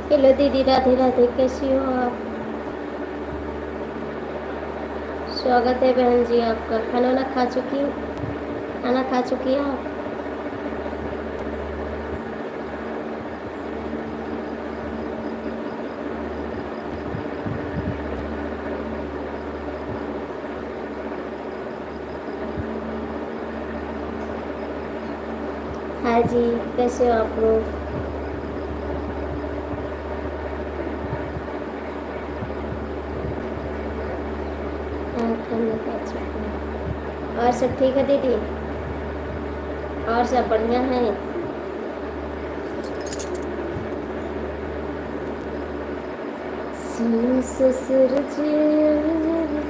Hello दीदी, राधे राधे, कैसी हो आप? स्वागत है बहन जी आपका। खाना ना खा चुकी? खाना खा चुकी हैं आप? हाँ जी, कैसे हो आप लोग? हाँ, खाना खा चुकी हूँ। और सब ठीक है दीदी? और सब बढ़िया है? सुनो ससुर जी,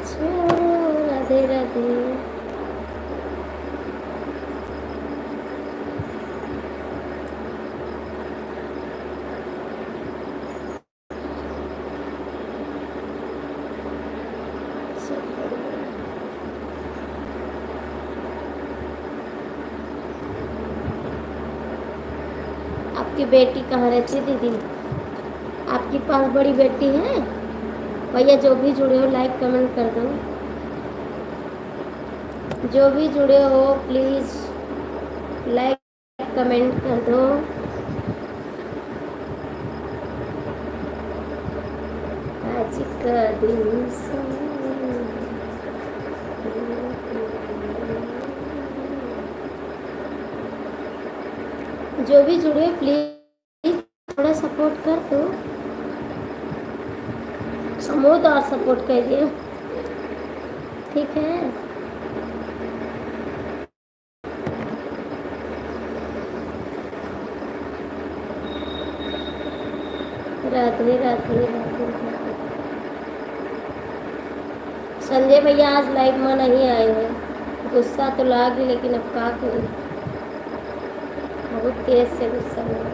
छोड़ो, राधे राधे। सब बढ़िया। आपकी बेटी कहाँ रहती है दीदी? आपके पास बड़ी बेटी है? भैया जो भी जुड़े हो लाइक कमेंट कर दो। जो भी जुड़े हो प्लीज़ लाइक कमेंट कर दो। आज का दिन जो भी जुड़े प्लीज थोड़ा सपोर्ट कर दो। समूह और सपोर्ट करिए, ठीक है? राधे राधे राधे राधे। संजय भैया आज लाइव में नहीं आए हैं। गुस्सा तो लागी, लेकिन अब क्या करें, बहुत तेज से गुस्सा लगा।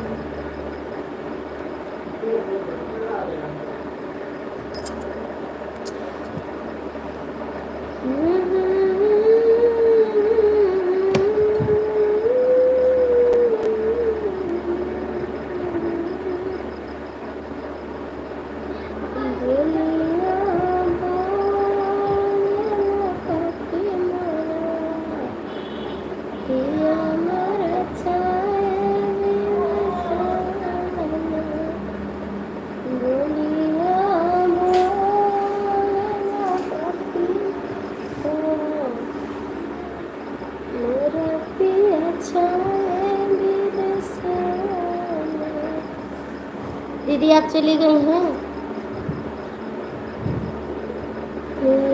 दीदी आप चली गई हैं?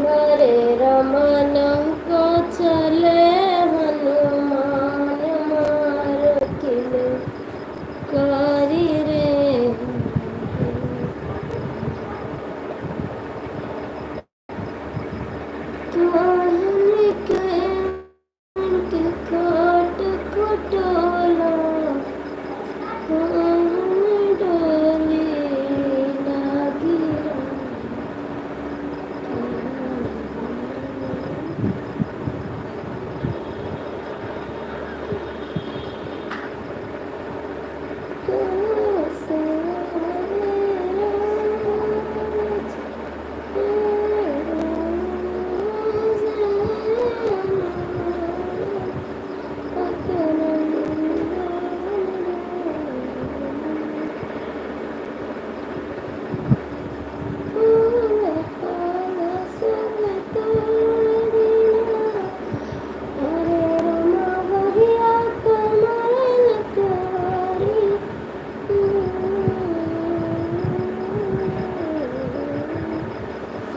हरे रमन को चले हनुमान मार किले कारी रे। काहन के काट कटोला, काहन डोली लागी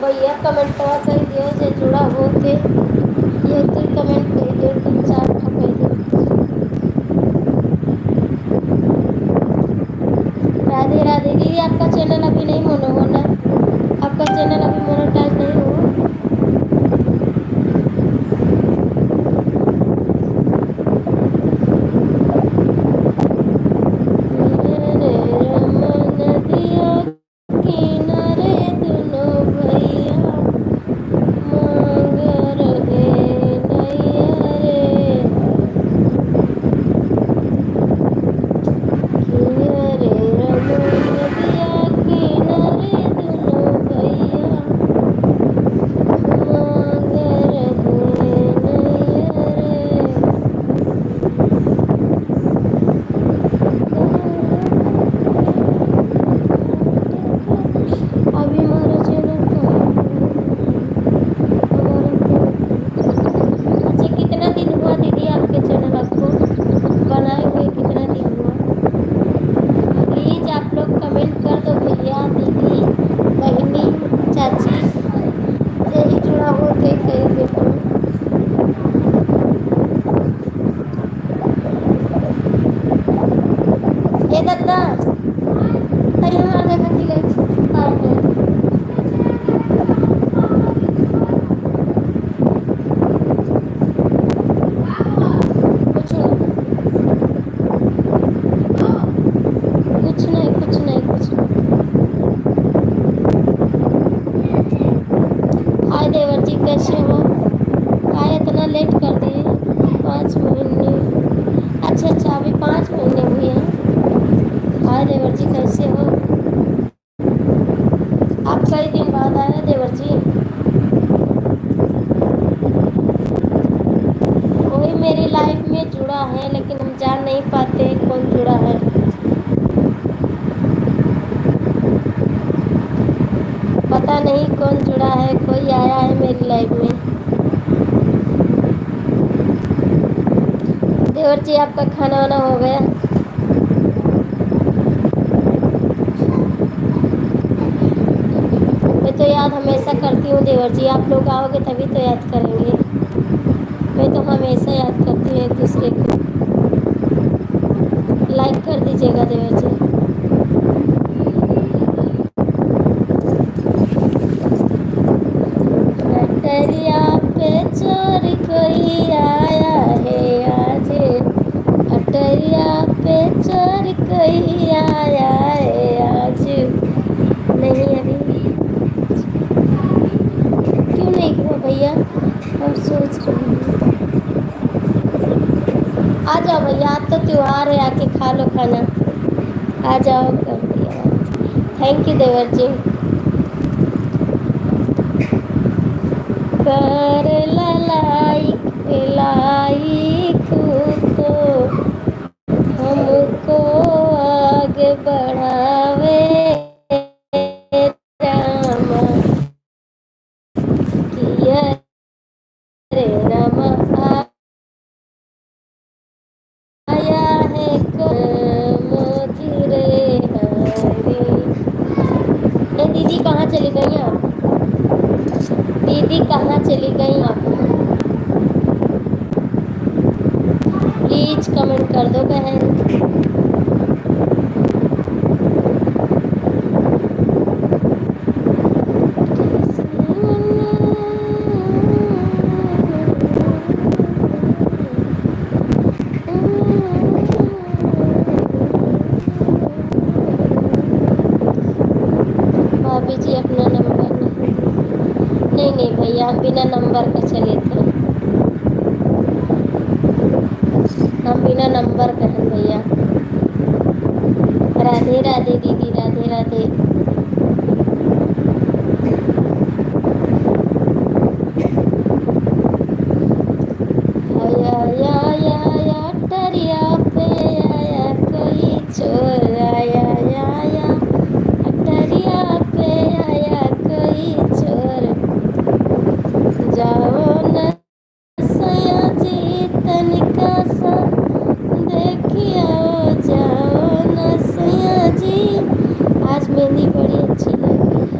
भैया कमेंट कर दियो जे जुड़ा हो के ये तो कमेंट कर दियो, 3-4 ठा कर दियो। राधे राधे दीदी, आपका चैनल अभी नहीं मोनो होना, आपका चैनल अभी मोनेटाइज नहीं हुआ। मेरे रमन दिया किनारे दोनों भैया मांग रहे लेट कर दिए 5 महीने। अच्छा अच्छा, अभी 5 महीने हुए हैं। हाय देवर जी, कैसे हो आप? कई दिन बाद आए हैं देवर जी। कोई मेरी लाइफ में जुड़ा है, लेकिन हम जान नहीं पाते कौन जुड़ा है। पता नहीं कौन जुड़ा है, कोई आया है मेरी लाइफ में। देवर जी, आपका खाना वाना हो गया? मैं तो याद हमेशा करती हूँ देवर जी, आप लोग आओगे तभी तो याद करेंगे। मैं तो हमेशा याद करती हूँ एक दूसरे को। लाइक कर दीजिएगा देवर जी। अटरिया पे चोर कोई आया है आज। अटरिया पे चोर कोई आया है आज। नहीं अभी क्यों नहीं हुआ भैया, हम सोच रहे हैं। आ जाओ भैया, आज तो त्योहार है, आके खा लो खाना। आ जाओ कर दिया। थैंक यू देवर जी। कर लाइक लाइक तो हमको आगे बढ़ावे रामा, किया रे रामा। आया है मोती रे हरी। ये दीदी कहाँ चली गई आप? दीदी कहाँ चली गई आप? प्लीज कमेंट कर दो बहन। भाभी जी अपना नंबर नहीं नहीं भैया, हम बिना नंबर का चले थे। हम बिना नंबर का हैं भैया। राधे राधे दीदी, राधे राधे। आया आया आया आया अटरिया पे आया कोई चोर। आया आया आया अटरिया पे आया कोई चोर। जाओ न सया जी तनिका सा देखिया, जाओ न सया जी। आज मेहंदी बड़ी अच्छी लगी है।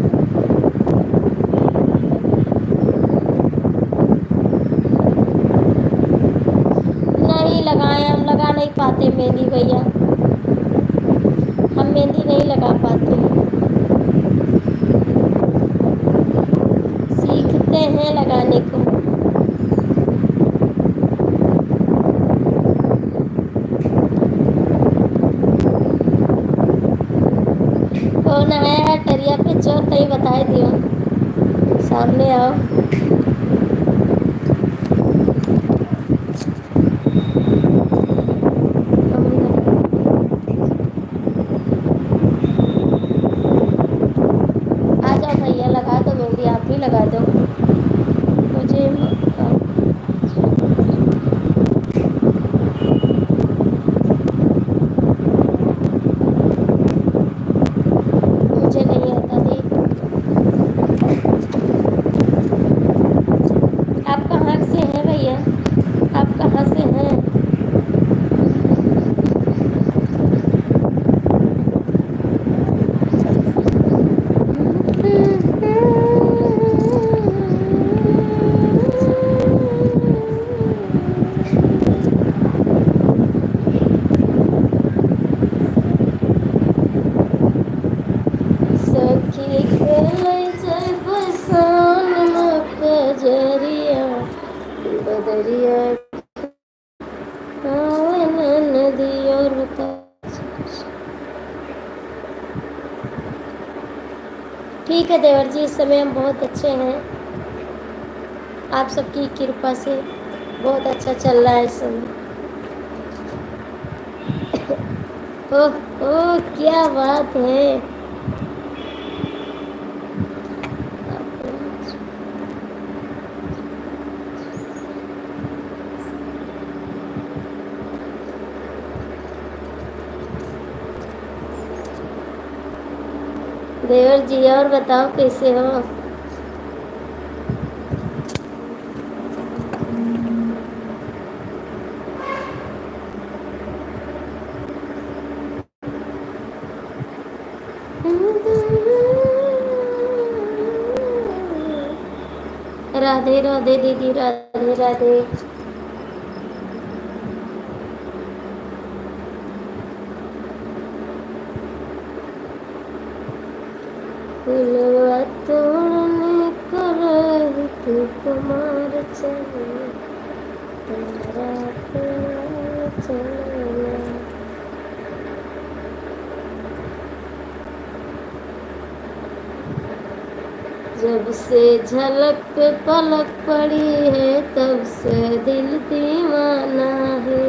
नहीं लगाए, हम लगा नहीं पाते मेहंदी भैया, हम मेहंदी नहीं लगा पाते। सीखते हैं लगाने को। कौन आया है टरिया पे चोर? तई बताए दियो, सामने आओ। आ जाओ भैया, लगा दो मेहंदी, आप भी लगा दो। मुझे मुझे नहीं आता दी। आप कहाँ से हैं भैया? आप कहाँ से हैं? सखी खेले जय बसान कजरिया बदरिया नदी। और बता। ठीक है देवर जी, इस समय हम बहुत अच्छे हैं आप सबकी कृपा से। बहुत अच्छा चल रहा है इस समय। ओह ओह, क्या बात है। देवर जी, और बताओ कैसे हो। राधे राधे दीदी, राधे राधे। फूलवा तोड़ने को रोहित कुमार चले, तेरा फूल चले। जब से झलक पे पलक पड़ी है, तब से दिल दीवाना है।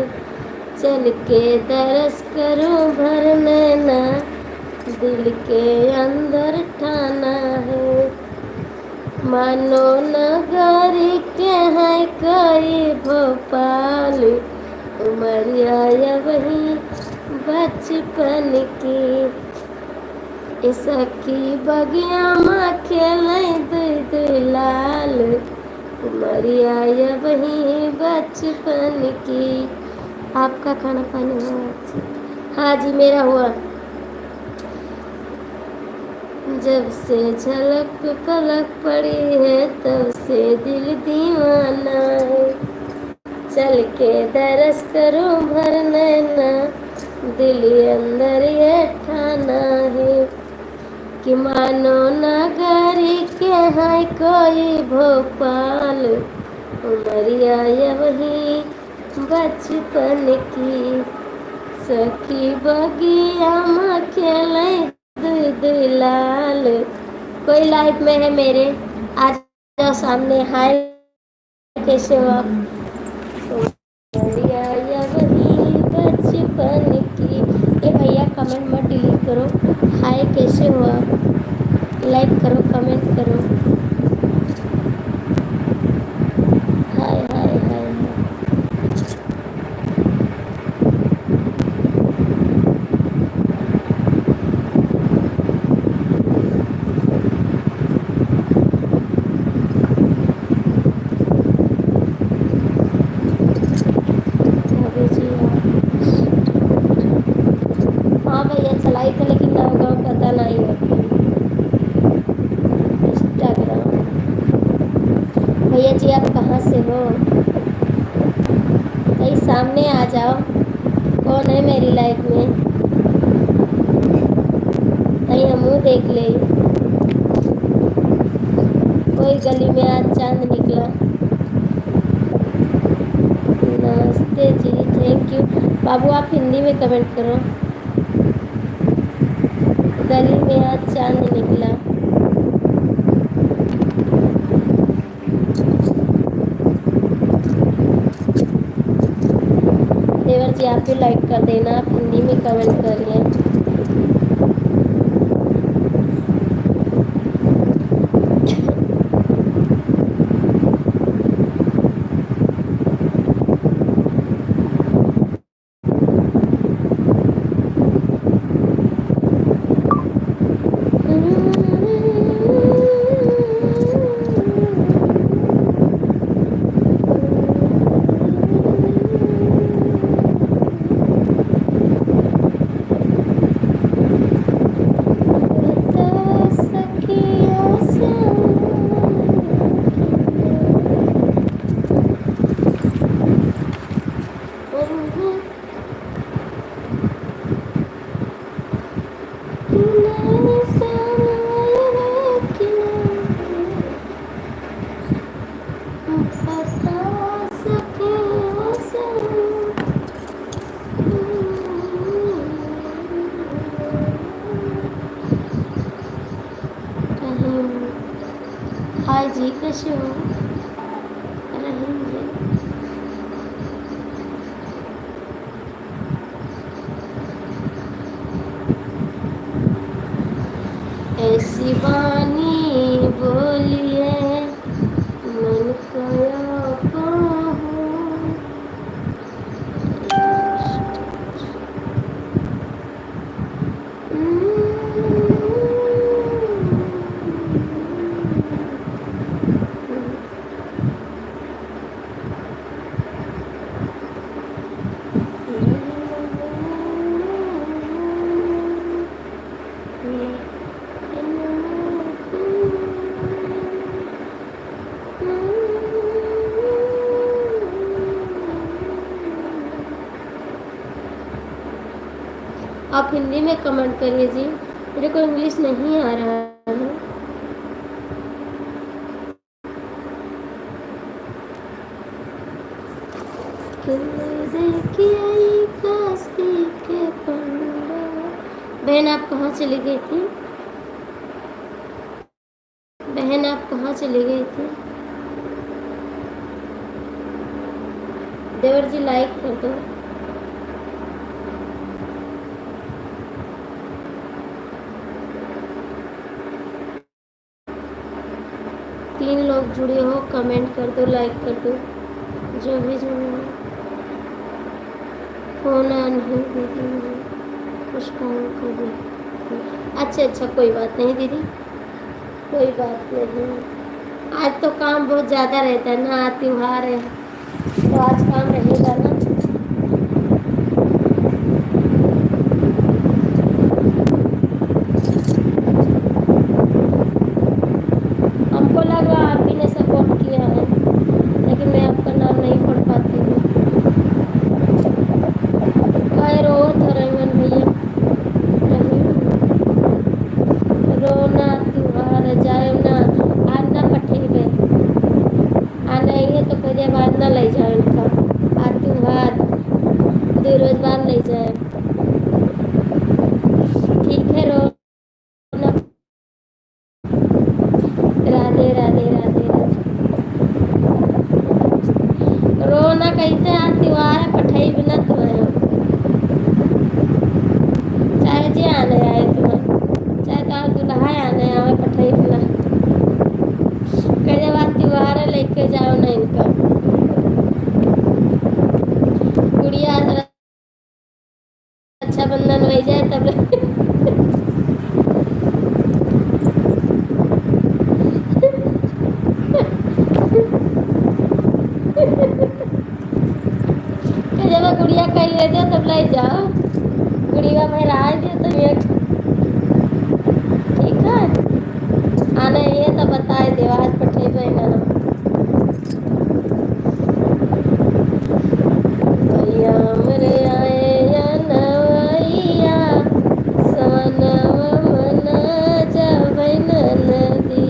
चल के दरस करो भरने ना, दिल के अंदर ठाना है। मानो नगरी के है कोई भोपाल, उमरिया या वही बचपन की। सखी बगिया माँ खेले दूध लाल, उमरिया या वही बचपन की। आपका खाना पानी हुआ? हाँ जी, मेरा हुआ। जब से झलक पे पलक पड़ी है, तब से दिल दीवाना है। चल के दरस करो भरने ना, दिल अंदर ये ठाना है कि मानो नगरी के है कोई भोपाल, उमरिया या वही बचपन की। सखी बगिया में खेले दूध लाल। कोई लाइफ में है मेरे, आ जाओ सामने। हाय, कैसे हो आप? उमरिया या वही बचपन की। ए भैया, कमेंट मत डिलीट करो। हाय, कैसे हो आप? लाइक करो, कमेंट करो। हाय हाय हाय हाय। अभी जी हाँ भैया, चलाई था लेकिन नाम गाँव पता नहीं है। इंस्टाग्राम। भैया जी, आप कहाँ से हो? कहीं सामने आ जाओ। कौन है मेरी लाइफ में? कहीं हम मुँह देख ले। कोई गली में आज चांद निकला। नमस्ते जी, थैंक यू। बाबू, आप हिंदी में कमेंट करो। गली में आज चांद निकला। देवर जी, आप भी लाइक कर देना। आप हिंदी में कमेंट करिए। हाय जी, कैसे हो? रहीम जी, बानी बोलिए मन कया कहूँ। आप हिंदी में कमेंट करिए जी, मेरे को इंग्लिश नहीं आ रहा है। बहन आप कहाँ चली गई थी? बहन आप कहाँ चली गई थी? देवर जी लाइक कर दो। तीन लोग जुड़े हो, कमेंट कर दो, लाइक कर दो, जो भी जुड़े हो। फोन ऑन नहीं दीदी, मुझे कुछ काम कर दो। अच्छा कोई बात नहीं दीदी, कोई बात नहीं। आज तो काम बहुत ज़्यादा रहता है ना, त्योहार है तो आज काम रहेगा ना। हमको लगा आप ही ने सपोर्ट किया है, लेकिन मैं आपका नाम नहीं पढ़ पाती हूँ। काय रो थरंगन भैया, रोना त्योहार जाए ना, आज ना पठेबे आना है तो कहे बाद ना ले जाए इनका, आज त्योहार 2 रोज बाद ले जाए। ठीक है रो, राधे राधे राधे राधे। रोना कहते हैं त्योहार है, पठाई बिना तुम्हें चाहे जे आने आए तुम्हें, चाहे तो दुल्हा आने आवे पठाई बिना, कहे बाद त्योहार है लेके जाओ ना इनका। गुड़िया रक्षाबंधन हो जाए तब जब गुड़िया कह ले दो तब ले जाओ, गुड़िया में राय दे तो ये ठीक है। आना ये तो बताए दे, आज पठेबे ना भैया मेरे आए या नवैया सवनव मन जाबै नदी,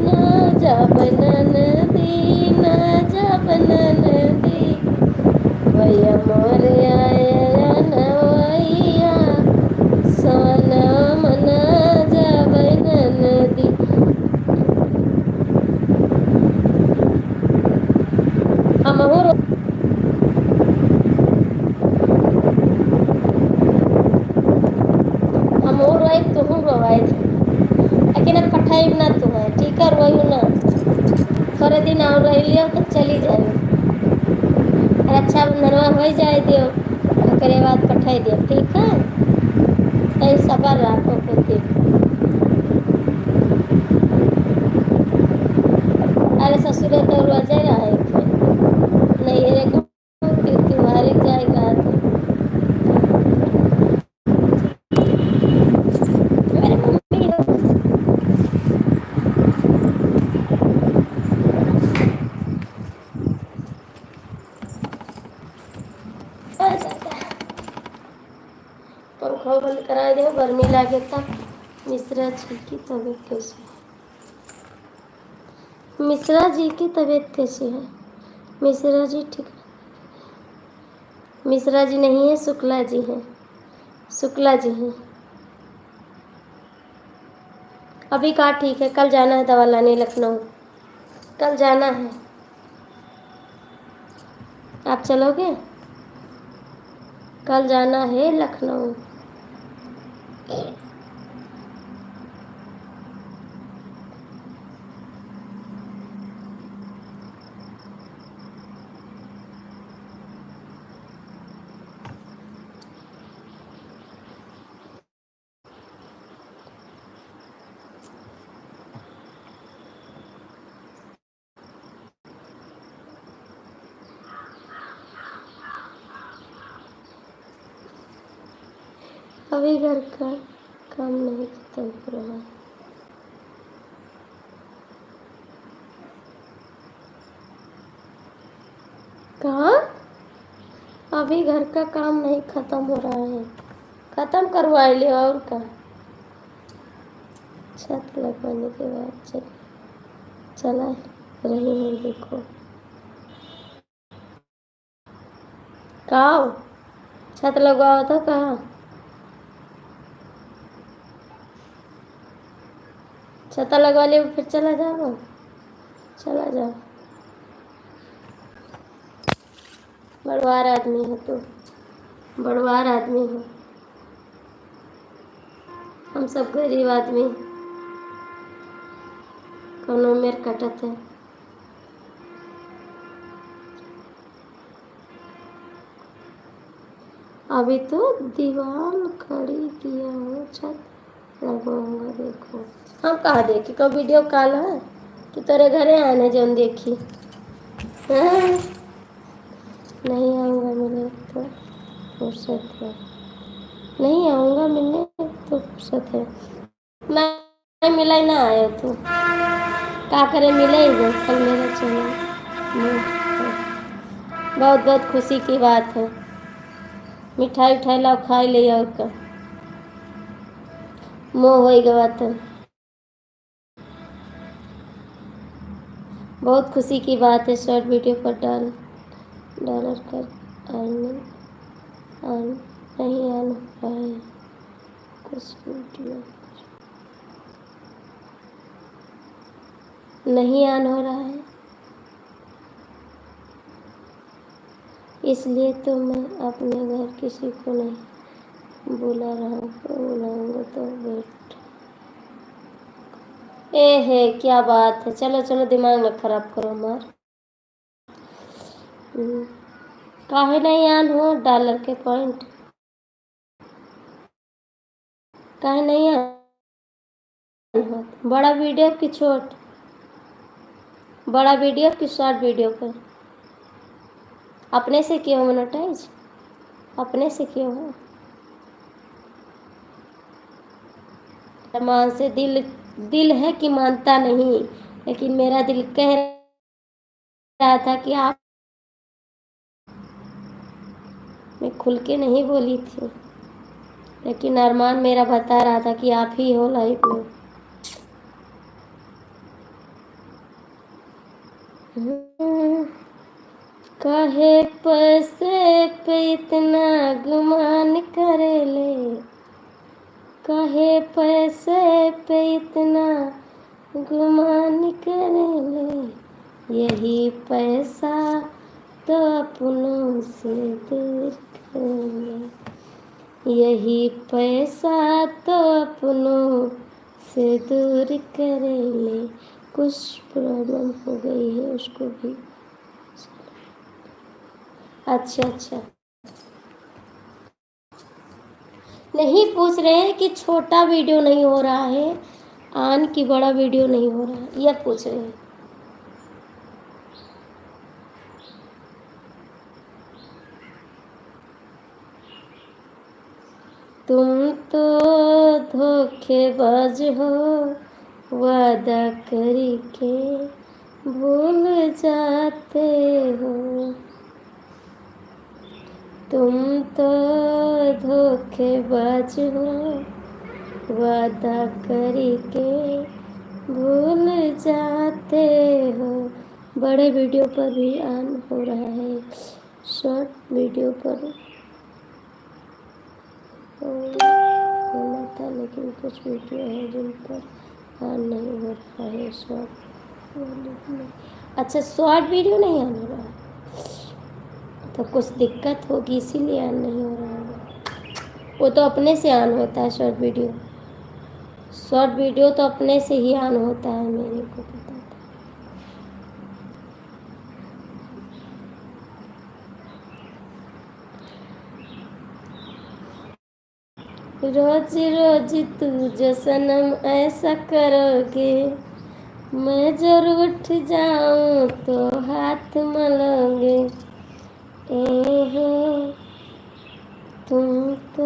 न जाबै नदी, न जाबै नदी, भैया मोरे आए या नवैया सवनव मन जाबै नदी। हमहू रोए तुहू रोए, लेकिन अब पठाई ना तुम्हें ठीक है, रोई ना थोड़े दिन और रह लियो तो चली जाए, रक्षाबंधनवा हो जाए दियो, ओकरे बाद पठाई दियो ठीक है। तई सबर रखो खुद। अरे ससुरे तो रोजे रहे नहीं रे त्योहार जाएगा तो मेरे मम्मी पंखा बंद करा दो, गर्मी लगे तक। मिश्रा जी की तबीयत कैसी है? मिश्रा जी की तबीयत कैसी है? मिश्रा जी ठीक, मिश्रा जी नहीं है, शुक्ला जी हैं, शुक्ला जी हैं। अभी कहाँ ठीक है, कल जाना है दवा लाने लखनऊ, कल जाना है। आप चलोगे? कल जाना है लखनऊ। अभी घर का काम नहीं खत्म हो रहा है। कहाँ? अभी घर का काम नहीं खत्म हो रहा है, खत्म करवा ले और क्या। छत लगवाने के बाद चला रही हूँ, देखो। कहाँ? छत लगवाओ तो कहाँ? छता लगवा ले, फिर चला जाओ, चला जाओ। बड़वार आदमी हो तो, बड़वार आदमी हो। हम सब गरीब आदमी कोनो मेर कटत है। अभी तो दीवार खड़ी किया हूँ, छत लगवाऊंगा, देखो। हम कहाँ देखे, कब वीडियो कॉल है कि तेरे घरे आने जौन देखी। हाँ? नहीं आऊँगा मिलने तो फुर्सत है, नहीं आऊँगा मिलने तो फुर्सत है। मैं मिला ही ना आया तू क्या करे, मिले ही नहीं कल मेरा चैनल। बहुत बहुत खुशी की बात है। मिठाई उठाई लाओ, खाई ले और का मोह हो गया तो। बहुत खुशी की बात है। शॉर्ट वीडियो पर डॉलर कर अर्निंग नहीं आन हो रहा है कुछ वीडियो, नहीं आन हो रहा है, इसलिए तो मैं अपने घर किसी को नहीं बुला रहा हूँ। बुलाऊंगा तो वेट। ए है क्या बात है, चलो चलो दिमाग मत खराब करो हमार। काहे नहीं आन हो डॉलर के पॉइंट, काहे नहीं आन हो? बड़ा वीडियो की छोट, बड़ा वीडियो की शॉर्ट वीडियो पर अपने से क्यों मोनेटाइज, अपने से क्यों हो? मान से दिल है कि मानता नहीं, लेकिन मेरा दिल कह रहा था कि आप, मैं खुल के नहीं बोली थी, लेकिन अरमान मेरा बता रहा था कि आप ही हो लाइफ में। काहे पैसे पे इतना गुमान करे ले, काहे पैसे पे इतना गुमान करे ले, यही पैसा तो अपनों से दूर कर ले, यही पैसा तो अपनों से दूर कर ले। कुछ प्रॉब्लम हो गई है उसको भी। अच्छा, नहीं पूछ रहे हैं कि छोटा वीडियो नहीं हो रहा है आन की, बड़ा वीडियो नहीं हो रहा है, यह पूछ रहे हैं। तुम तो धोखेबाज हो, वादा करके भूल जाते हो। तुम तो धोखेबाज हो, वादा करके भूल जाते हो। बड़े वीडियो पर भी ऑन हो रहा है, शॉर्ट वीडियो पर होना था, लेकिन कुछ वीडियो है जिन पर ऑन नहीं हो रहा है शॉर्ट वीडियो। अच्छा, शॉर्ट वीडियो नहीं ऑन हो रहा है तो कुछ दिक्कत होगी, इसीलिए ऑन नहीं हो रहा है। वो तो अपने से ऑन होता है शॉर्ट वीडियो, शॉर्ट वीडियो तो अपने से ही ऑन होता है, मेरे को पता था। रोज रोज तू जो सनम ऐसा करोगे, मैं जरूर उठ जाऊं तो हाथ मलोगे। तुम तो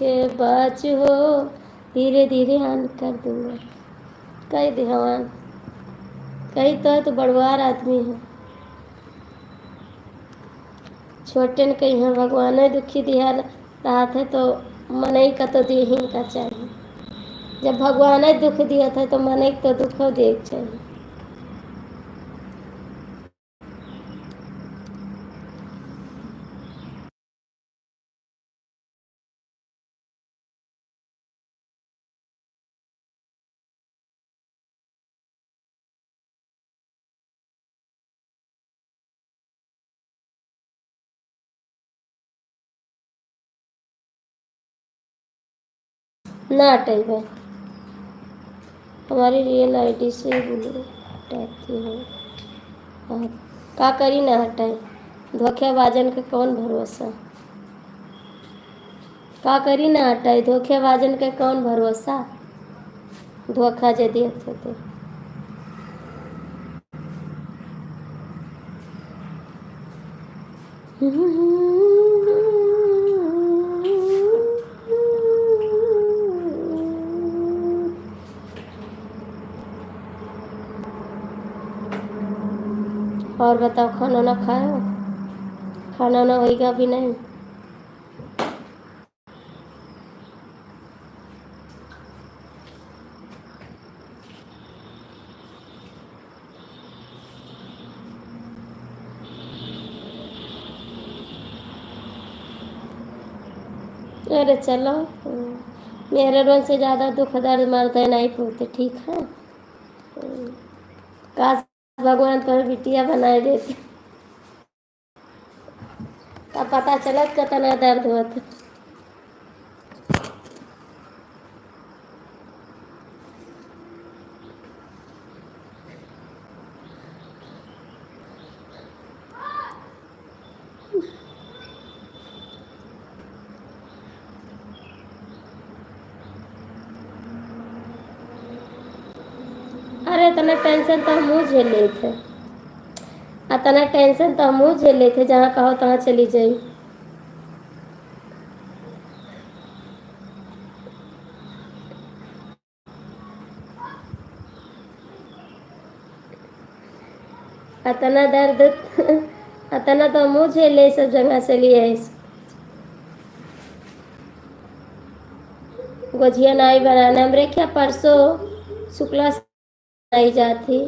बाज हो, धीरे धीरे ऑन कर दूंगा। कई ध्यान कई तो बड़वार आदमी है। छोटे न कहीं है भगवान दुखी दिया रहा था तो मनई का तो दे ही का चाहिए। जब भगवान दुख दिया था तो मनई तो दुख दे चाहिए। ना हटाइए, हमारी रियल आईडी से बोलो हटाती हो। हाँ, का करी ना हटाए, धोखेबाजन का कौन भरोसा। का करी ना हटाए, धोखेबाजन का कौन भरोसा। धोखा जे दिए थे। और बताओ, खाना ना खाओ, खाना ना होएगा भी नहीं। अरे चलो, मेरे रोन से ज़्यादा दुख दर्द मर्द नहीं पूछते, ठीक है। काश भगवान तुम्हें बिटिया बनाए देते, तब पता चलत कितना दर्द होता। अरे इतना टेंशन तो हम झेले थे, इतना टेंशन तो हम झेले थे, जहाँ कहो तहाँ चली जाई। इतना दर्द इतना तो हम झेले, सब जगह चली आई। गुजिया नहीं बनाना, हमरे क्या परसों शुक्ला आई जाती।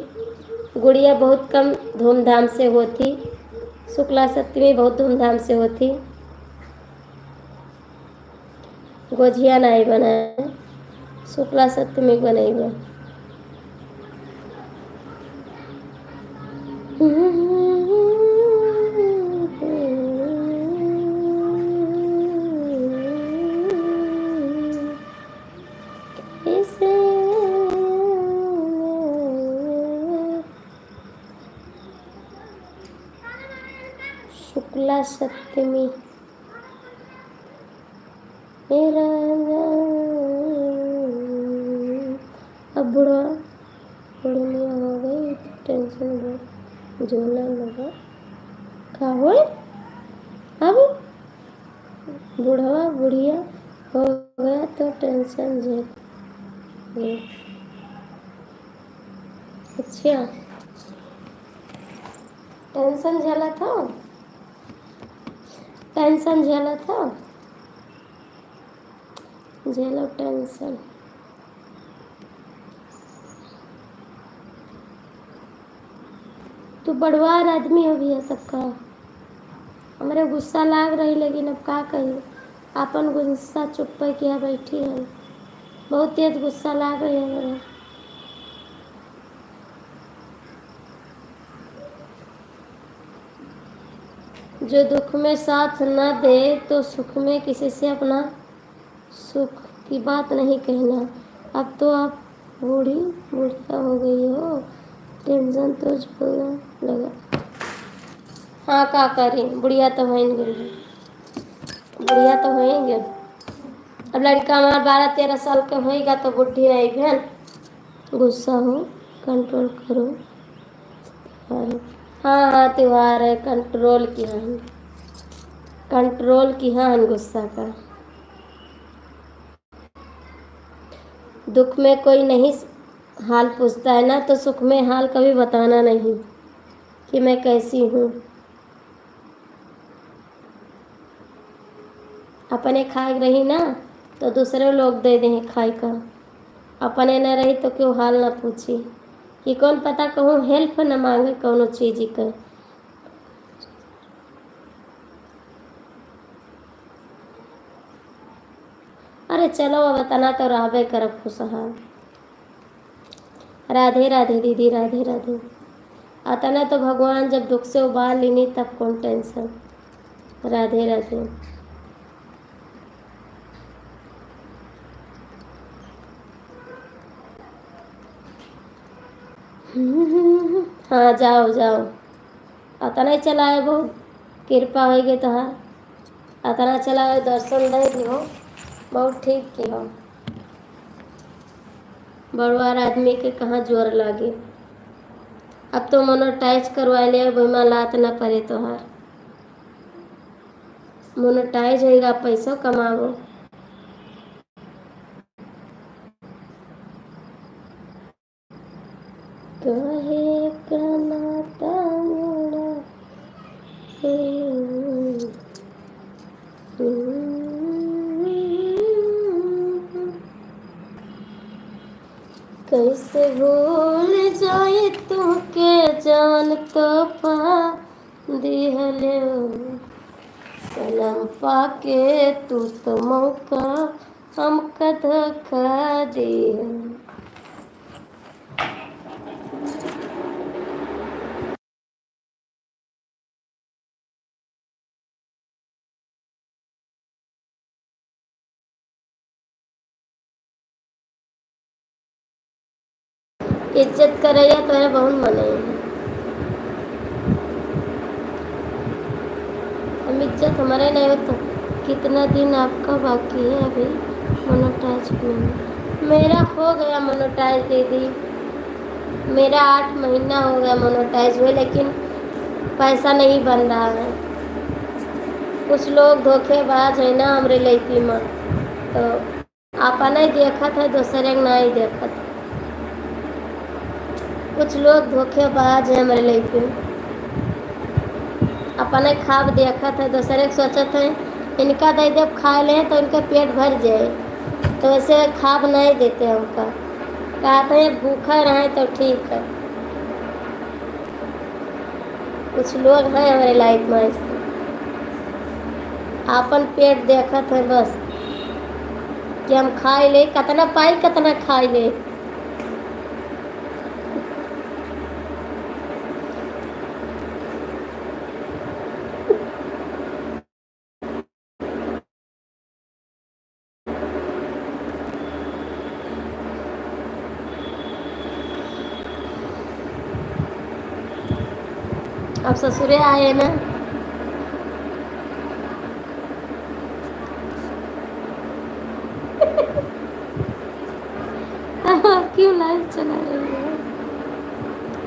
गुड़िया बहुत कम धूमधाम से होती, शुक्ला सप्तमी बहुत धूमधाम से होती। गुजिया नहीं बनाए, शुक्ला सप्तमी बनेगा। शुक्ला सप्तमी मेरा अब बुढ़िया हो गई, टेंशन झोला लगा का हो। अब बुढ़वा बुढ़िया हो गया तो टेंशन झेल। अच्छा, टेंशन झेला था, टेंशन झेला था, झेलो टेंशन। तू बड़वार आदमी हो भी है, तब का हमारे गुस्सा लाग रही, लेकिन अब का कही, अपन गुस्सा चुप पे किया बैठी है। बहुत तेज गुस्सा लाग रही है मेरे। जो दुख में साथ न दे तो सुख में किसी से अपना सुख की बात नहीं कहना। अब तो आप बुढ़िया हो गई हो, टेंशन तो झेलना लगा। हाँ का करें, बुढ़िया तो होंगे, बुढ़िया तो होंगे। अब लड़का हमारा 12-13 साल का होएगा तो बुढ़ी नहीं बहन। गुस्सा हो कंट्रोल करो। हाँ हाँ, त्योहार है, कंट्रोल किया हन गुस्सा का। दुख में कोई नहीं हाल पूछता है ना, तो सुख में हाल कभी बताना नहीं कि मैं कैसी हूँ। अपने खाए रही ना तो दूसरे लोग दे दें खाए का, अपने न रही तो क्यों हाल ना पूछी, कि कौन पता कहूँ हेल्प न मांगे कौनो चीज का। अरे चलो अब तना तो रहबे करब खुशहाल। राधे राधे दीदी, राधे राधे। अतना तो भगवान जब दुख से उबार लेनी तब कौन टेंशन। राधे राधे। हाँ जाओ जाओ, अतना चलाए बहुत कृपा होगी तहार, अतना चलाए दर्शन दे दियो, बहुत ठीक की हो। बड़वार आदमी के कहाँ जोर लागे। अब तो मोनोटाइज करवा लिया, बीमा लात ना पड़े तोहार। मोनोटाइज होएगा, पैसों कमाओ। कहे कनाता मोड़ा कैसे भूल जाए तुके जान तो पा दिहले सनम पाके तू तो मौका हमका धोखा दिया। इज्जत करैया तोरे बहुत मने। हम इज्जत हमारे नहीं हो तो कितना दिन आपका बाकी है अभी मोनोटाइज में। मेरा हो गया मोनोटाइज दीदी, मेरा 8 महीना हो गया मोनोटाइज हुए, लेकिन पैसा नहीं बन रहा है। कुछ लोग धोखेबाज है ना हमरे लड़की में, तो आपा नहीं देखत है, दूसरे नहीं देखत। कुछ लोग धोखेबाज है हमारे लड़की में, अपने खाब देखत है, दूसरे सोचत है इनका दे दे खा ले तो इनका पेट भर जाए, तो ऐसे खाब नहीं देते हमका, कहते हैं भूखा रहे तो ठीक है। कुछ लोग हैं हमारे लाइफ में ऐसे, अपन पेट देखत है बस कि हम खाई ले, कितना पाई कितना खाई ले। अब ससुरे आए ना, क्यों लाइव चला रही है?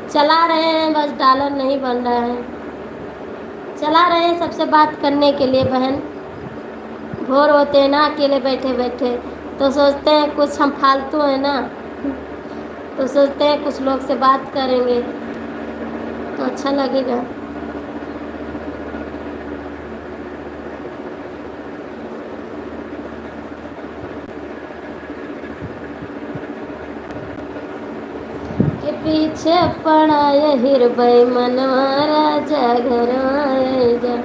चला रहे हैं बस, डॉलर नहीं बन रहा है। चला रहे हैं सबसे बात करने के लिए बहन। बोर होते हैं ना अकेले बैठे बैठे, तो सोचते हैं कुछ हम फालतू है ना, तो सोचते हैं कुछ लोग से बात करेंगे तो अच्छा लगेगा। के पीछे पड़ा ये हिरबई मनवा राजा घर आए जा,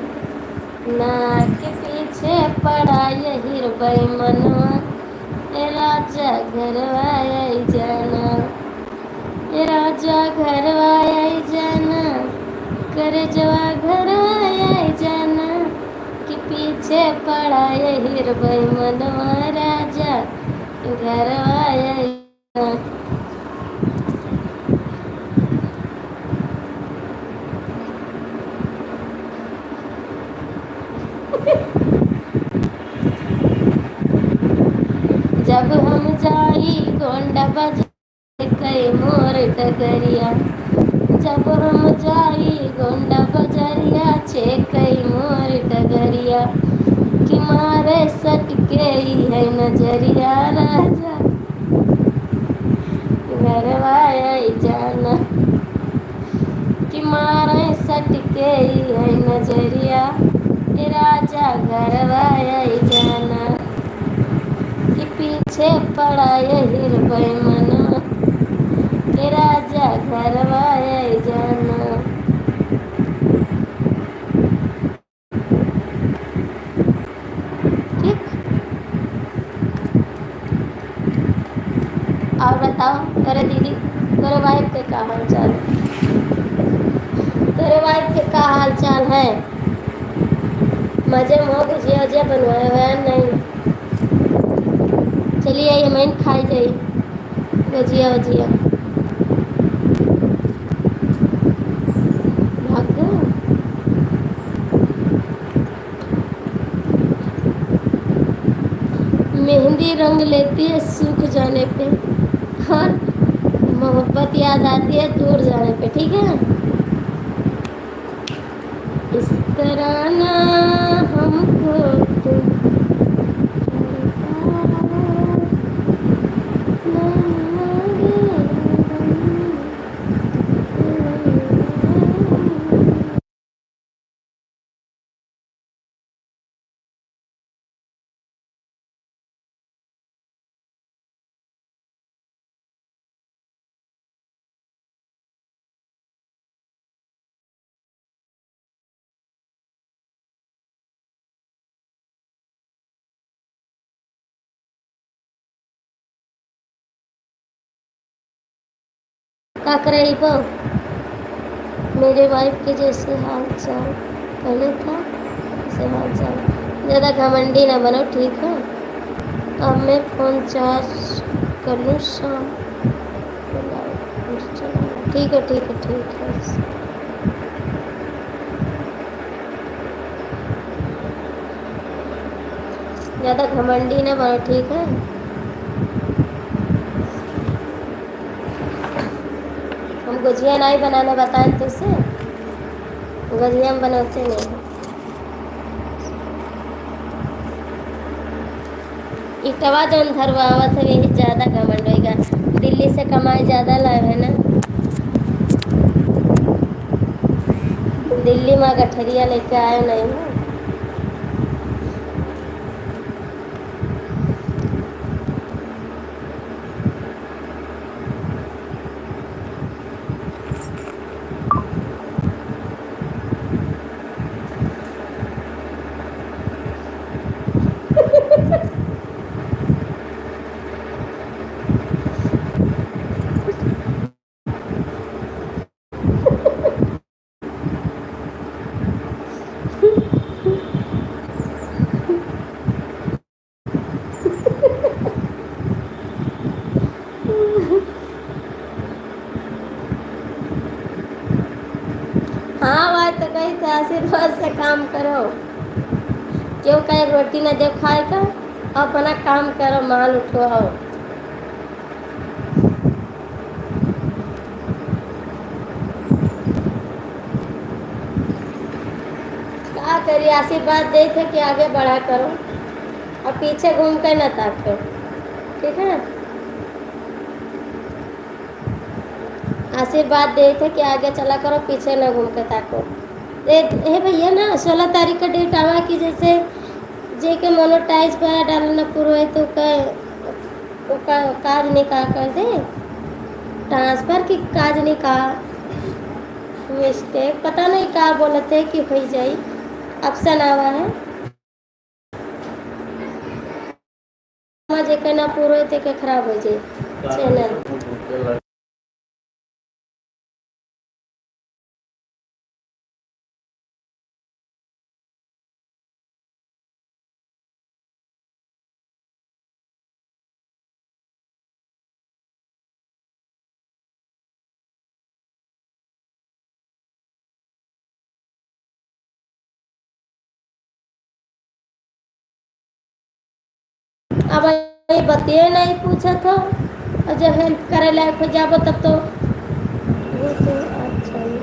ना के पीछे पड़ा ये हिरबई मनवा ए राजा घर आए जाना, ए राजा घर आए जाना, कर जवा घर आए जाना, कि पीछे पड़ा ये हिरबई मनवा राजा घर आए जाना। जब हम जाई गोंडा बजा कई मोर डगरिया, जब हम जाई गोंडा बजरिया छे कई मोर डगरिया, कि मारे सटके ही है नजरिया राजा घरवाया जाना कि मारे सटके है नजरिया ए राजा घरवाया जाना कि पीछे पड़ा ये हृदय मना ए राजा घरवाया जाना। ठीक। और बताओ तेरे दीदी तेरे वाइफ के क्या हाल चाल है? तेरे वाइफ के क्या हाल चाल है? मजे में हो भुजिया उजिया बनवाए हुए हैं नहीं? चलिए आइए मैं खाई जाइए भुजिया उजिया। भाग गए? मेहंदी रंग लेती है सूख जाने पे और मोहब्बत याद आती है दूर जाने पे। ठीक है। इस तरह ना हमको तुम क्या कर रही हो? मेरे वाइफ के जैसे हाल चाल पहले था ऐसे हाल चाल। ज़्यादा घमंडी ना बनो। ठीक है। अब मैं फ़ोन चार्ज कर लूँ शाम। ठीक है ठीक है ठीक है। ज़्यादा घमंडी ना बनो। ठीक है। हम गुजिया नहीं बनाना बताएं तुझसे। गुजिया हम बनाते नहीं। इटवा जौन धरवावत है यही ज़्यादा घमंड होगा। दिल्ली से कमाई ज़्यादा लाए है ना। दिल्ली में गठरिया लेके आए नहीं ना। हाँ बात तो कही थी आशीर्वाद से काम करो। क्यों कहीं रोटी न दे खाए का? अपना काम करो माल उठवाओ। क्या करिए आशीर्वाद दे थे कि आगे बढ़ा करो और पीछे घूम कर न ताको। ठीक है। आशीर्वाद दे थे कि आगे चला करो पीछे न घूम कर ताको। हे भैया ना 16 तारीख का डेट आवा कि जैसे जे के मोनोटाइज पर डालना पूरा है तो काज नहीं कहा कर दे ट्रांसफर की काज नहीं कहा मिस्टेक पता नहीं कहा बोलते कि हो जाए ऑप्शन आवा है जे के ना पूरा है के खराब हो जाए चैनल। अब ये बतिए नहीं पूछा था और जब हेल्प करे लायक हो जाबो तब तो वो तो अच्छा ही।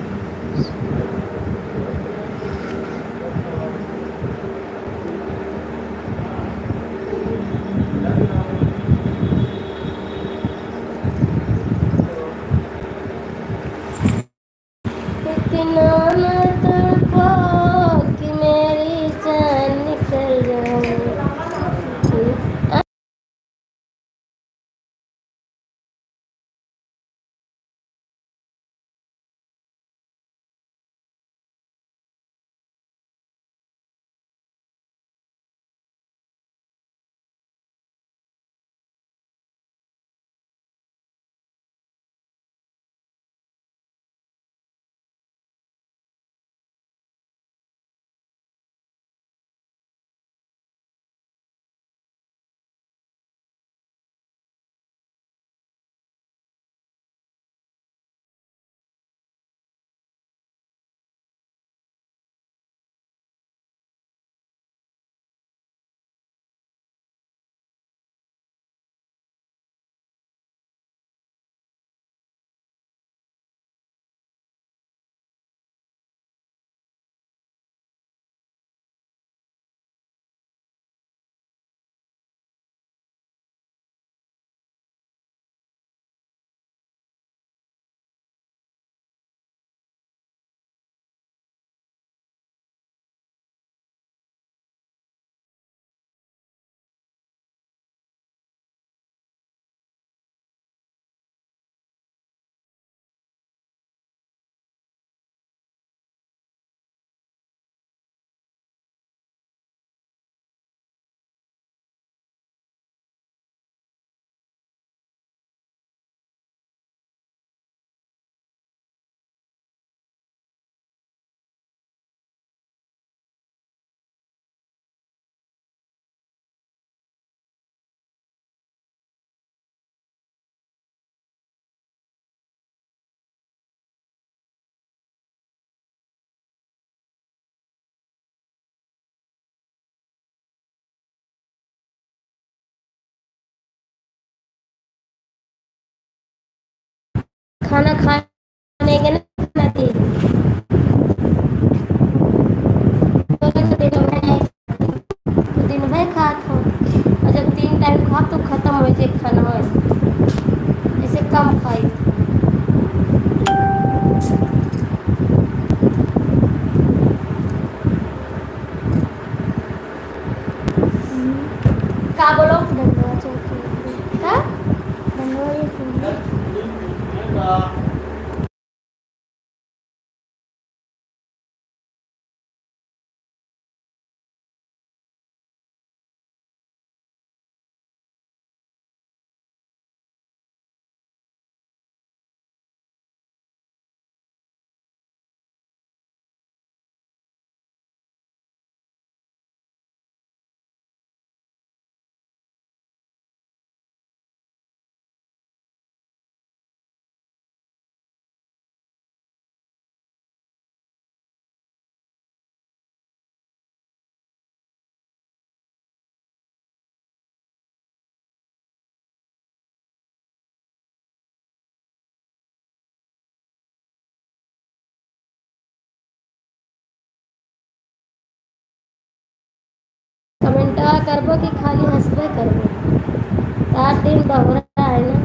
खाना खाने के ना दिन भर खात हो और जब 3 टाइम खाओ तो खत्म हो जाए खाना ऐसे कम खाई का बोलो का कमेंटा करबो कि खाली हंसबे करबो 4 दिन बहुरा है ना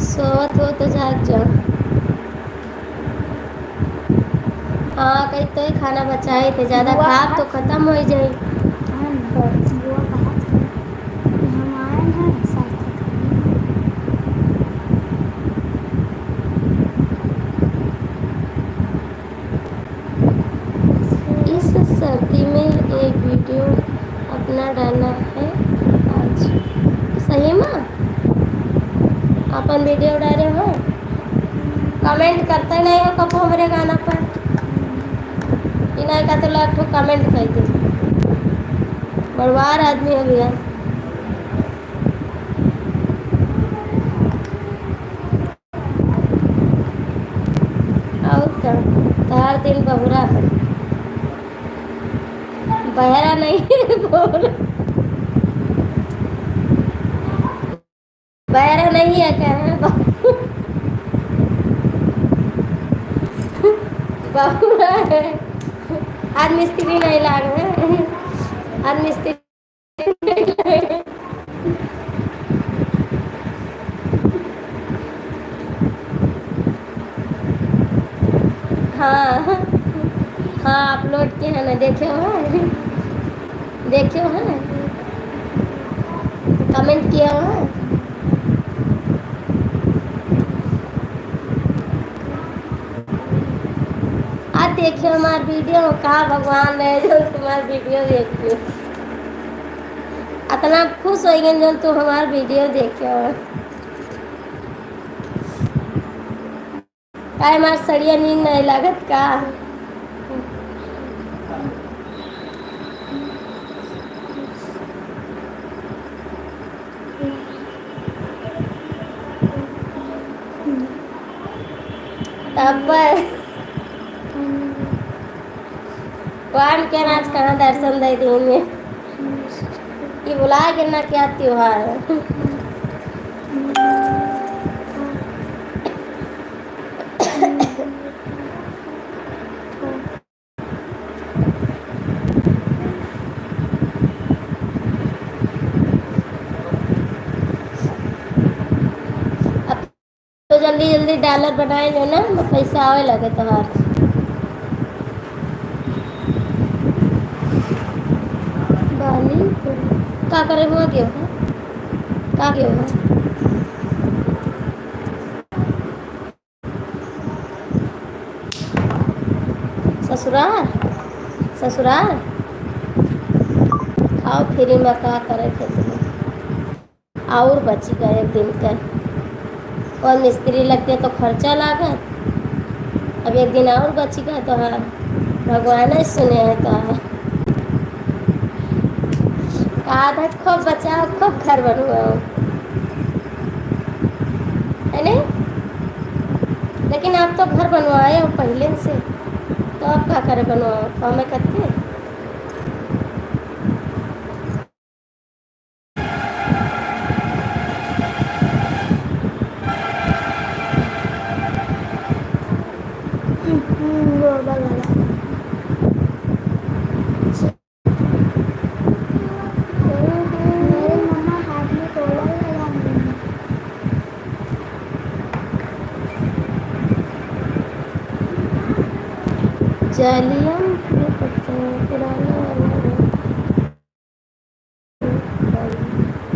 सोवत हो तो जाग जाओ हाँ कहीं तो ही खाना बचाए थे ज़्यादा खा तो ख़त्म हो जाए इस सर्दी में एक वीडियो अपना डाला है आज सही में अपन वीडियो डाले हो कमेंट करते नहीं हो कब हमारे गाना पर इन्हें का तो लाख कमेंट कर दे बड़वार आदमी हो गया और क्या तो हर दिन बहुरा है बहरा नहीं बोल बहरा नहीं है क्या बहुरा है आज मिस्त्री नहीं लाग है आज मिस्त्री हाँ हाँ अपलोड किया है ना देखे हो देखे हो ना कमेंट किया हो आज देखियो हमार वीडियो कहा भगवान है जो तुम्हार वीडियो देखियो इतना खुश हो गए जो तू हमार वीडियो देखियो का हमार सड़िया नींद नहीं लागत का तब वान के आज कहाँ दर्शन दे देंगे ये बुला के ना क्या त्योहार है तो जल्दी जल्दी डॉलर बनाए जो ना पैसा आवे लगे तुम्हार बाली का करे हुआ क्यों का क्यों ससुराल ससुराल खाओ फ्री में का करे थे तुम्हें और बची गए एक दिन का और मिस्त्री लगते तो खर्चा लागत अब एक दिन और बचेगा तो हाँ भगवान ही सुने हैं तो आधा खूब बचाओ खूब घर बनवाओ है नहीं लेकिन आप तो घर बनवाए हो पहले से तो आप क्या करे बनवा काम करते मेरे मम्मा हाथ में कॉलर लगाएंगे। जालियम ये करते हैं पुराना वाला।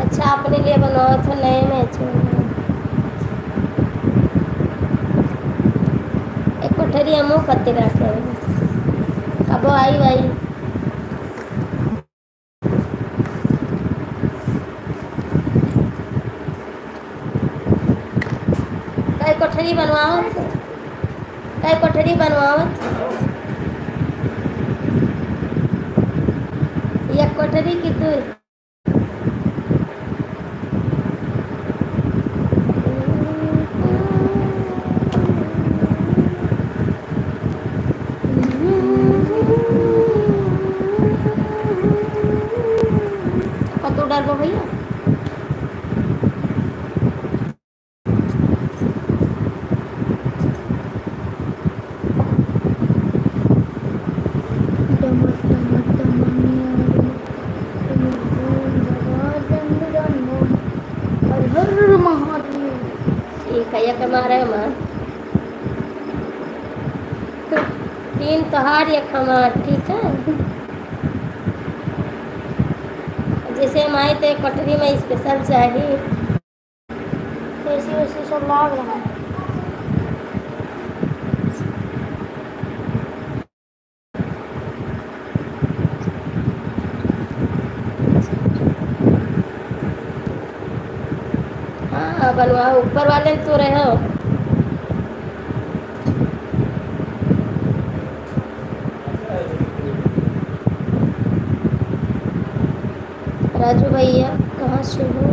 अच्छा अपने लिए बनवाओ तो नए में छोड़ो। एक कोठरी हमू कत्ते रखे अब आई भाई कई कोठरी बनवाओ कई कोठरी बनवाओ ये कोठरी की तू कतू डरबो भैया डमर डमर डमनिया डमर डमर डमर हर हर महादेव। ये कया के मारे मां तीन तोहार या खमार ठीक है जैसे हम आए थे कोठरी में स्पेशल चाहिए ऐसी वैसी सब लाग रहा है। हाँ बनवाओ ऊपर वाले तो रहे हो राजू भैया कहाँ से हो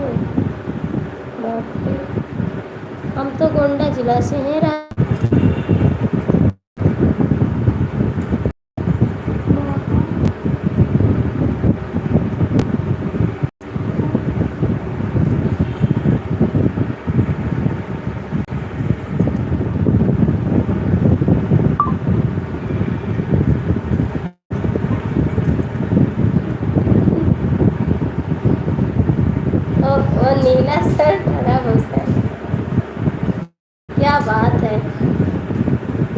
बाप रे हम तो गोंडा जिला से हैं वो नीला शर्ट खराब हो सर क्या बात है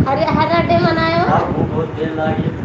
हरे हरा डे मनाए हो बहुत देर लगी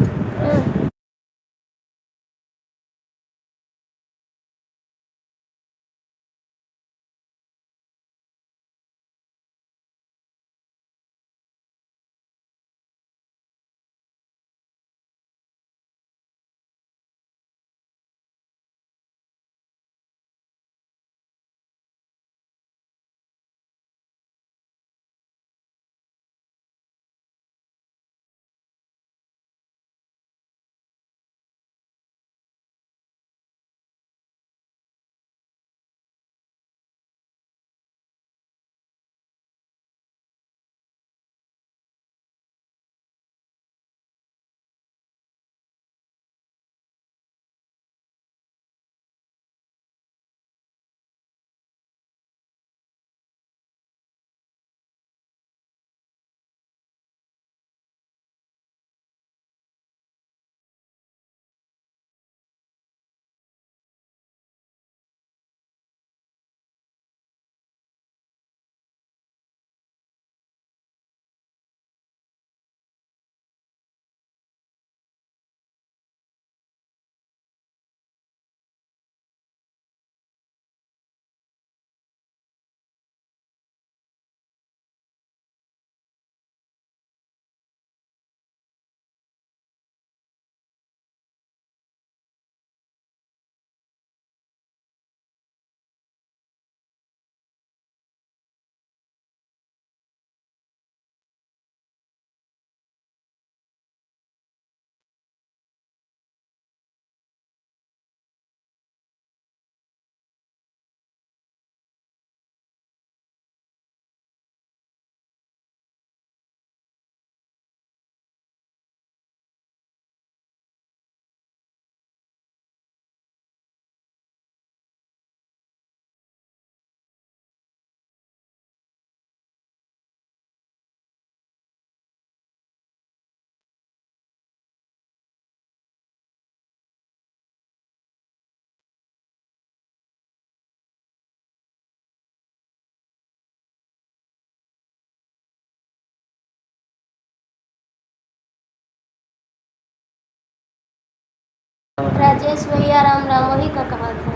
राजेश भैया राम राम, वही का कहा था।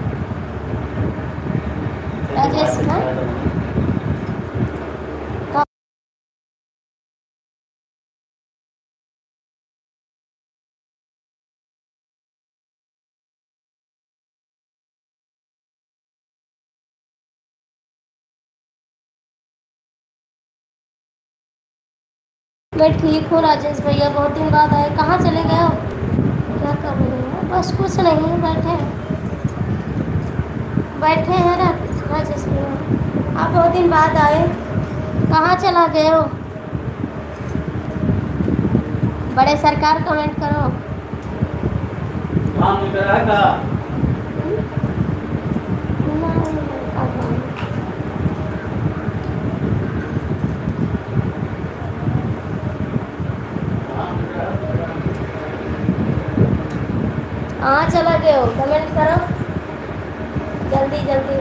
राजेश का मैं ठीक हूँ राजेश भैया, बहुत दिन बाद आए। कहाँ चले गए हो? क्या कर रहे हो? बस कुछ नहीं, बैठे हैं। बैठे हैं राजेश भैया, आप बहुत दिन बाद आए, कहाँ चला गए हो? बड़े सरकार कमेंट करो। काम नहीं करा का? हाँ चला गए हो, कमेंट करो जल्दी जल्दी।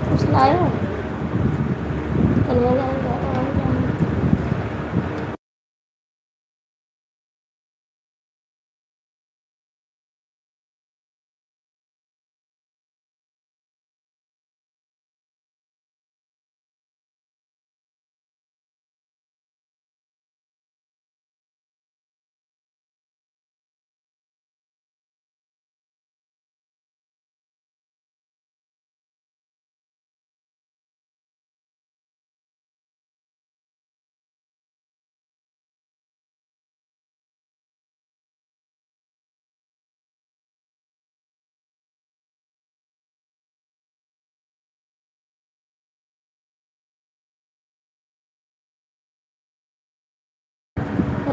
कुछ लाए हो? कन्हैया लाए?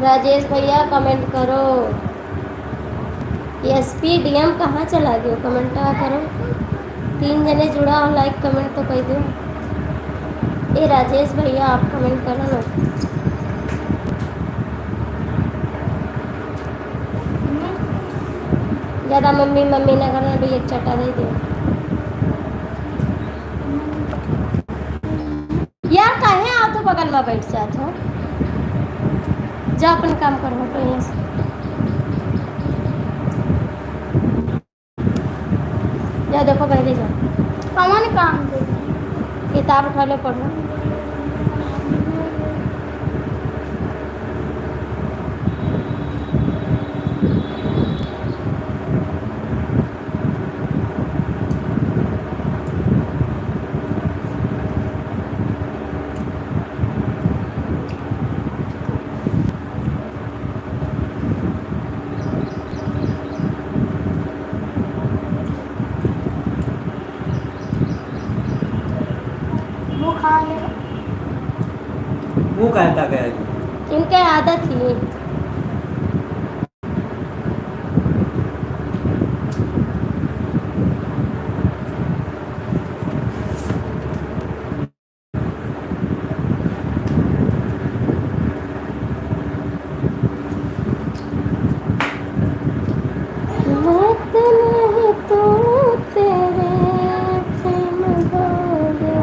राजेश भैया कमेंट करो। एसपी डीएम कहाँ चला गया? कमेंट करो। 3 जने जुड़ा हो, लाइक कमेंट तो कर दो। ए राजेश भैया आप कमेंट करो ना। ज़्यादा मम्मी मम्मी ना करना, भाई एक चटा दे दो यार। कहे आओ तो बगल में बैठ जात हो, जा अपन काम करो तो यहाँ से। जा देखो पहले जा, कौन काम दे? किताब उठा लो पढ़ो। वो खा ले। मुंह कहता गया जी। इनके आदत ही। मत नहीं तो तेरे प्रेम भोले।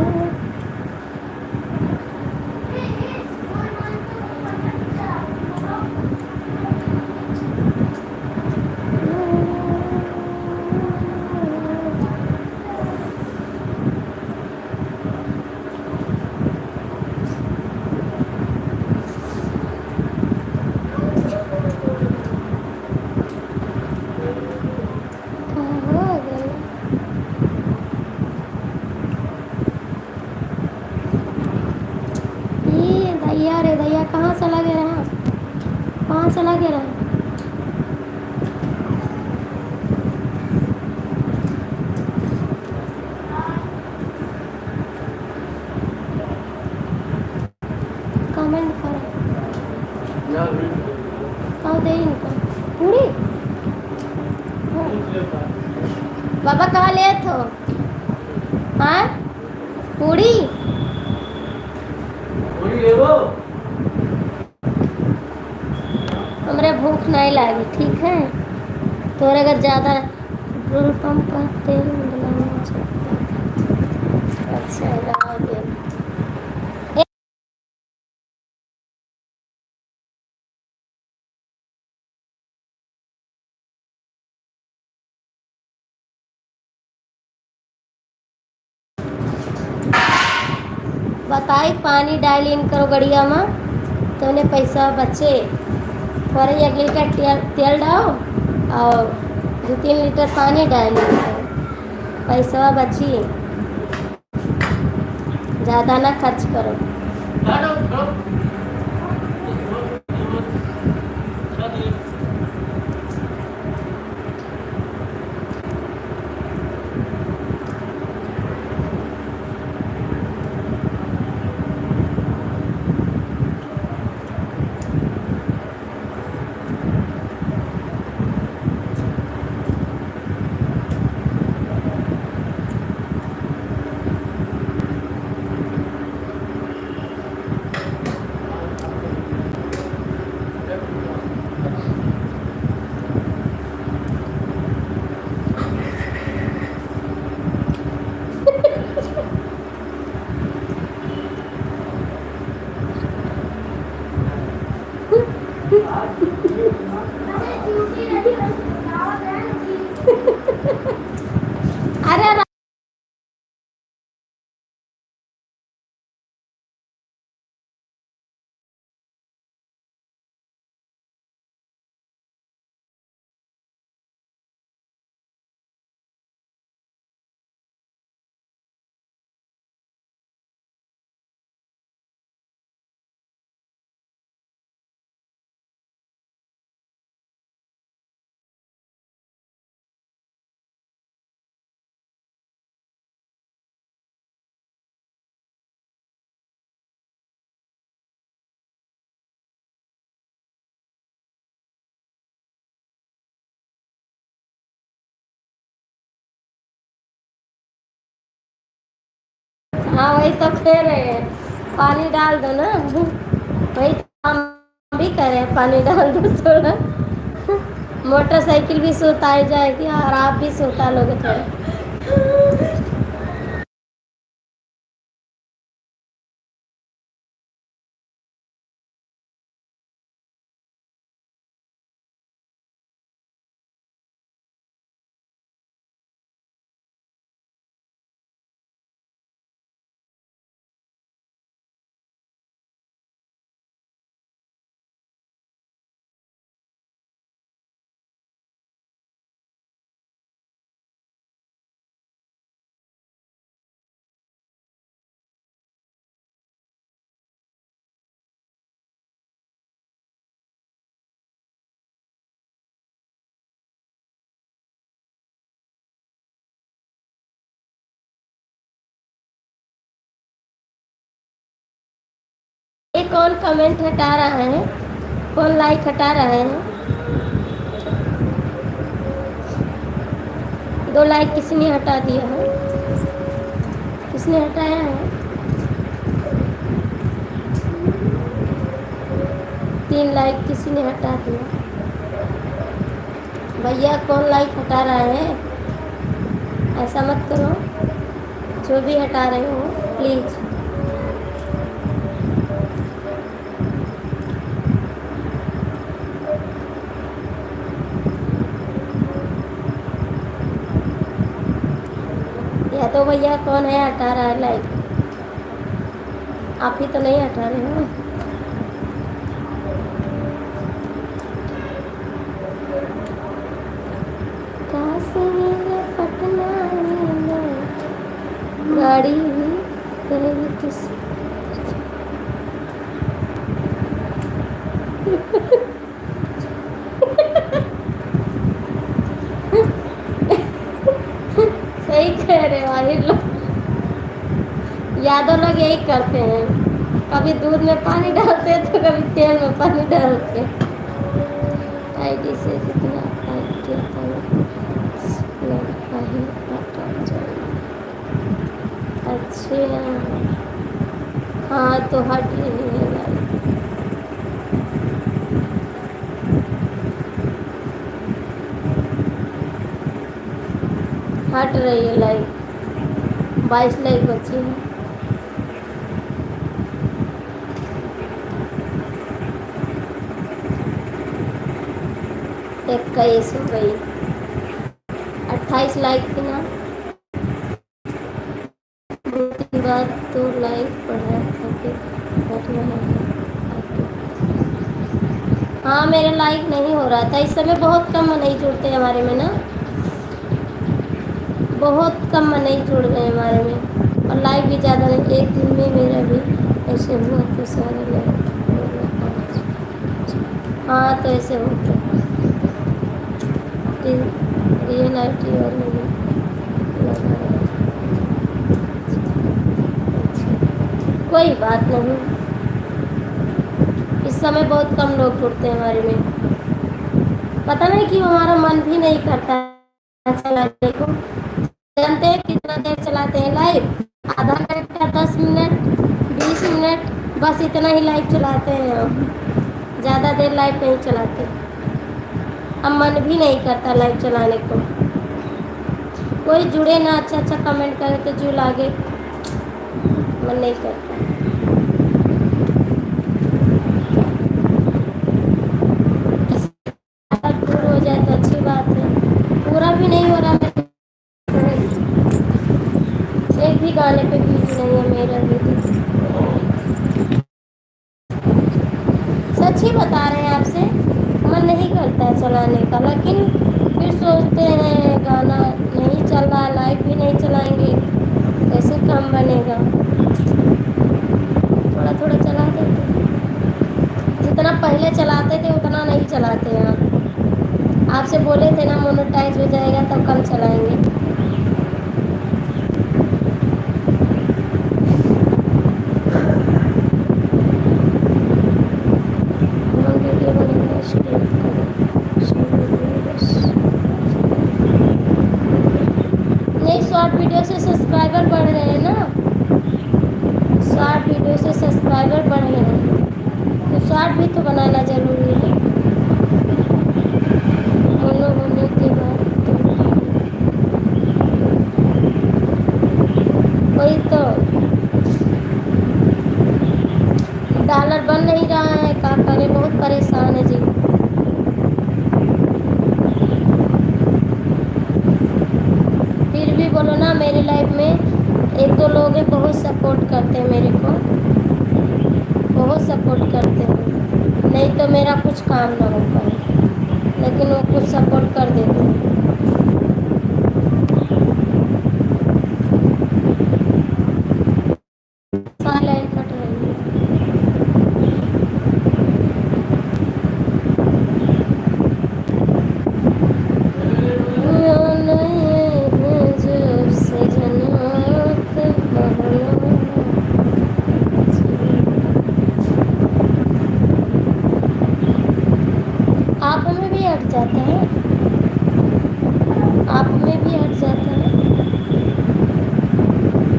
कहाँ गए? ये दैया रे दैया, कहाँ चला गया रहा? कहाँ चला गया रहा? कमेंट करो। कहाँ दे इनको पूरी? बाबा कहाँ ले थो? हाँ पूरी? हमरे भूख नहीं लगी, ठीक है? तो अगर ज़्यादा पेट्रोल पंप का तेल डलाना चाहिए। अच्छा लगा। बताई पानी डाल इन करो गड़िया में तो उन्हें पैसा बचे। और 1 लीटर तेल डालो और 2-3 लीटर पानी डाल पैसा बची। ज़्यादा ना खर्च करो। अरे हाँ वही तो कह रहे हैं पानी डाल दो ना। वही काम भी करें पानी डाल दो थोड़ा। मोटरसाइकिल भी सुताई जाएगी और आप भी सुता लोगे थोड़ा। ये कौन कमेंट हटा रहा है, कौन लाइक हटा रहा है? 2 लाइक किसी ने हटा दिया है, किसने हटाया है? 3 लाइक किसी ने हटा दिया। भैया कौन लाइक हटा रहा है? ऐसा मत करो, जो भी हटा रहे हो प्लीज़। या तो भैया कौन है हटा रहा है लाइक? आप ही तो नहीं हटा रहे हो। पटना गाड़ी भी करेगी किस? सही कह रहे हो आहिर लोग, यादव लोग यही करते हैं, कभी दूध में पानी डालते हैं तो कभी तेल में पानी डालते हैं। आईडी से जितना लाइक किया था अच्छा हाँ तो हट रही है लाइक। हट रही है लाइक, 22 लाइक बची है। एक 21 हो गई, 28 लाइक थी ना, 2 दिन बाद 2 लाइक बढ़ा। हाँ मेरा लाइक नहीं हो रहा था इस समय, बहुत कम नहीं जुड़ते हमारे में ना, बहुत कम नहीं जुड़ गए हमारे में, और लाइक भी ज़्यादा नहीं। एक दिन में मेरा भी ऐसे हुआ तो सारे लाइक हो गए 5। हाँ तो ऐसे होते हैं रियल आई टी और नहीं लगा रहा है। कोई बात नहीं, इस समय बहुत कम लोग जुड़ते हैं हमारे में, पता नहीं क्यों हमारा मन भी नहीं करता है चलाने को। जानते हैं कितना देर चलाते हैं लाइव? आधा घंटा, 10 मिनट, 20 मिनट, बस इतना ही लाइव चलाते हैं हम, ज़्यादा देर लाइव नहीं चलाते। अब मन भी नहीं करता लाइव चलाने को। कोई जुड़े ना, अच्छा अच्छा कमेंट करे तो जुड़ आगे, मन नहीं करता। अगर पूरा हो जाए तो अच्छी बात है, पूरा भी नहीं हो रहा मेरा, एक भी गाने पे व्यूज नहीं है मेरा भी। सच ही बता रहे हैं आपसे, मन नहीं करता है चलाने का, लेकिन फिर सोचते हैं गाना नहीं चल रहा, लाइव भी नहीं चलाएंगे, कैसे काम बनेगा। थोड़ा थोड़ा चला देते हैं, जितना पहले चलाते थे उतना नहीं चलाते हैं अब। आपसे बोले थे ना मोनेटाइज हो जाएगा तब कम चलाएंगे। हम वीडियो बनाना स्टार्ट करें, नहीं शॉर्ट वीडियो से सब्सक्राइबर बढ़ रहे हैं ना, शॉर्ट वीडियो से सब्सक्राइबर बढ़ रहे हैं, तो शॉर्ट भी तो बनाना ज़रूरी है। मोनो होने के बाद वही तो, डॉलर बन नहीं रहा है, क्या करें, बहुत परेशान है जी। फिर भी बोलो ना, मेरे लाइफ में एक दो लोग हैं बहुत सपोर्ट करते हैं मेरे को, बहुत सपोर्ट करते हैं, नहीं तो मेरा कुछ काम ना हो पाए, लेकिन वो कुछ सपोर्ट कर देते हैं। सारी लाइन कट रही है। जब से जन्नत बहना, आप में भी हट जाता है, आप में भी हट जाता है,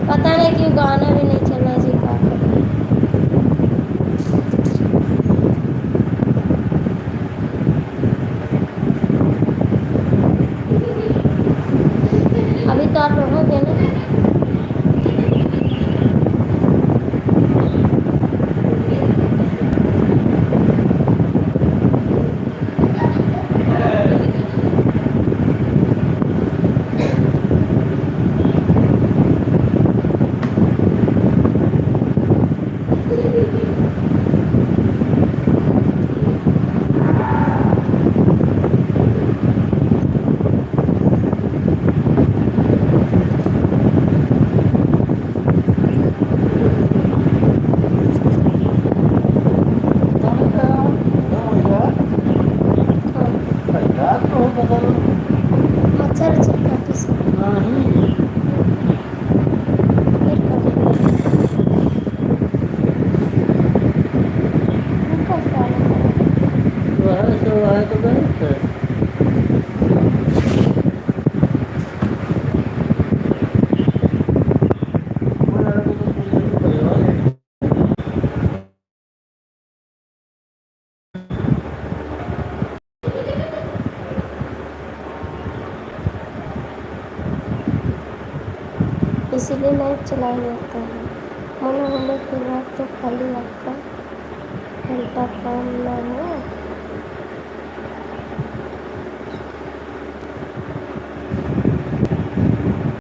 पता नहीं क्यों गाना भी नहीं चला जी, क्या करें। अभी तो आप रहोगे ना, मच्छर उच्छर काटे से फिर कटेगा। उनका सारा इसीलिए लाइव चलाया जाता है। मोनो होने के बाद तो खाली आपका घंटा काम ना हो